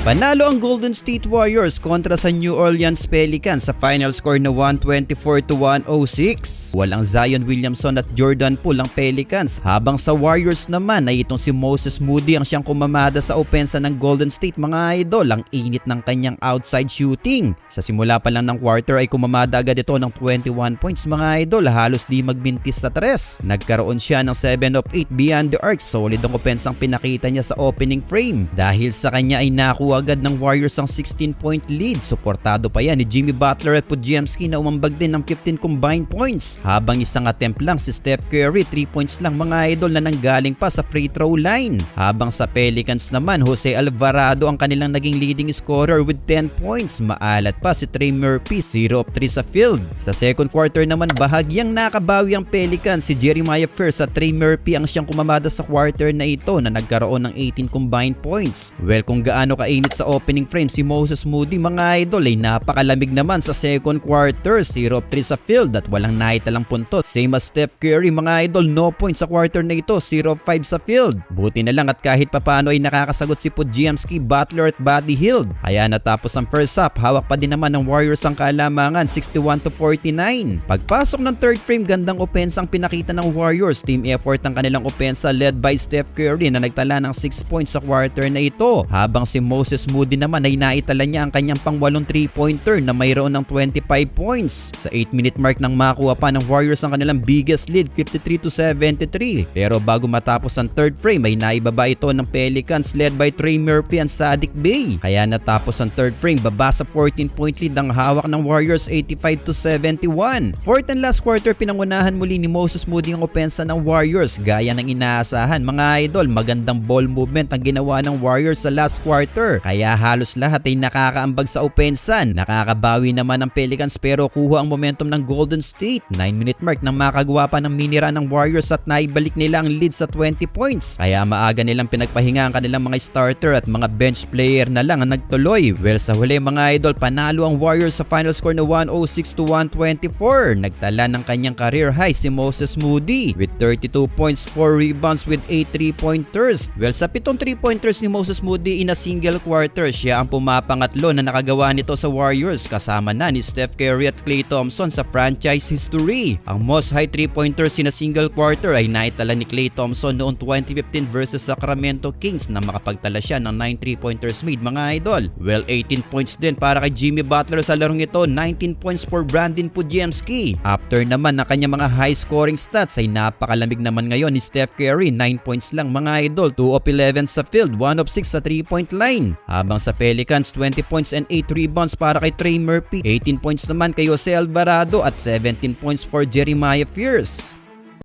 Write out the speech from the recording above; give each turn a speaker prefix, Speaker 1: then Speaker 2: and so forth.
Speaker 1: Panalo ang Golden State Warriors kontra sa New Orleans Pelicans sa final score na 124-106. Walang Zion Williamson at Jordan Poole ang Pelicans, habang sa Warriors naman ay itong si Moses Moody ang siyang kumamada sa opensa ng Golden State. Mga idol, ang init ng kanyang outside shooting. Sa simula pa lang ng quarter ay kumamada agad ito ng 21 points mga idol, halos di magbintis sa tres. Nagkaroon siya ng 7 of 8 beyond the arc, solid ang opensang pinakita niya sa opening frame. Dahil sa kanya ay nakuha agad ng Warriors ang 16-point lead. Suportado pa yan ni Jimmy Butler at Podziemski na umambag din ng 15 combined points. Habang isang attempt lang si Steph Curry, 3 points lang mga idol na nanggaling pa sa free throw line. Habang sa Pelicans naman, Jose Alvarado ang kanilang naging leading scorer with 10 points. Maalat pa si Trey Murphy, 0 of 3 sa field. Sa second quarter naman, bahagyang nakabawi ang Pelicans. Si Jeremiah First at Trey Murphy ang siyang kumamada sa quarter na ito na nagkaroon ng 18 combined points. Well, kung gaano kainit sa opening frame si Moses Moody mga idol ay napakalamig naman sa second quarter, 0 of 3 sa field at walang naitalang puntos. Same as Steph Curry mga idol, no points sa quarter na ito, 0 of 5 sa field. Buti na lang at kahit papano ay nakakasagot si Podziemski, Butler at Buddy Hield. Kaya natapos ang first half, hawak pa din naman ng Warriors ang kalamangan, 61-49. Pagpasok ng third frame, gandang opensang pinakita ng Warriors. Team effort ang kanilang opensa led by Steph Curry na nagtala ng 6 points sa quarter na ito. Habang si Moses Moody naman ay naitala niya ang kanyang pang-8 3-pointer na mayroon ng 25 points. Sa 8-minute mark nang makuha pa ng Warriors ang kanilang biggest lead, 53-73. Pero bago matapos ang third frame ay naibaba ito ng Pelicans led by Trey Murphy and Saddiq Bey. Kaya natapos ang third frame, baba sa 14-point lead ang hawak ng Warriors, 85-71. Fourth and last quarter, pinangunahan muli ni Moses Moody ang opensa ng Warriors gaya ng inaasahan mga idol. Magandang ball movement ang ginawa ng Warriors sa last quarter, kaya halos lahat ay nakakaambag sa opensan. Nakakabawi naman ang Pelicans pero kuha ang momentum ng Golden State. 9-minute mark nang makagawa pa ng minira ng Warriors at naibalik nila ang lead sa 20 points. Kaya maaga nilang pinagpahinga ang kanilang mga starter at mga bench player na lang ang nagtuloy. Well, sa huli mga idol, panalo ang Warriors sa final score na 106-124. Nagtala ng kanyang career high si Moses Moody with 32 points, 4 rebounds with 8 3-pointers. Well, sa 7 3-pointers ni Moses Moody in a single quarter, siya ang pumapangatlo na nakagawa nito sa Warriors, kasama na ni Steph Curry at Klay Thompson sa franchise history. Ang most high 3-pointers in a single quarter ay naitala ni Klay Thompson noong 2015 versus Sacramento Kings na makapagtala siya ng 9 3-pointers made mga idol. Well, 18 points din para kay Jimmy Butler sa larong ito, 19 points for Brandon Podziemski. After naman ng kanyang mga high scoring stats ay napakalamig naman ngayon ni Steph Curry, 9 points lang mga idol, 2 of 11 sa field, 1 of 6 sa 3-point line. Habang sa Pelicans, 20 points and 8 rebounds para kay Trey Murphy, 18 points naman kay Jose Alvarado at 17 points for Jeremiah First.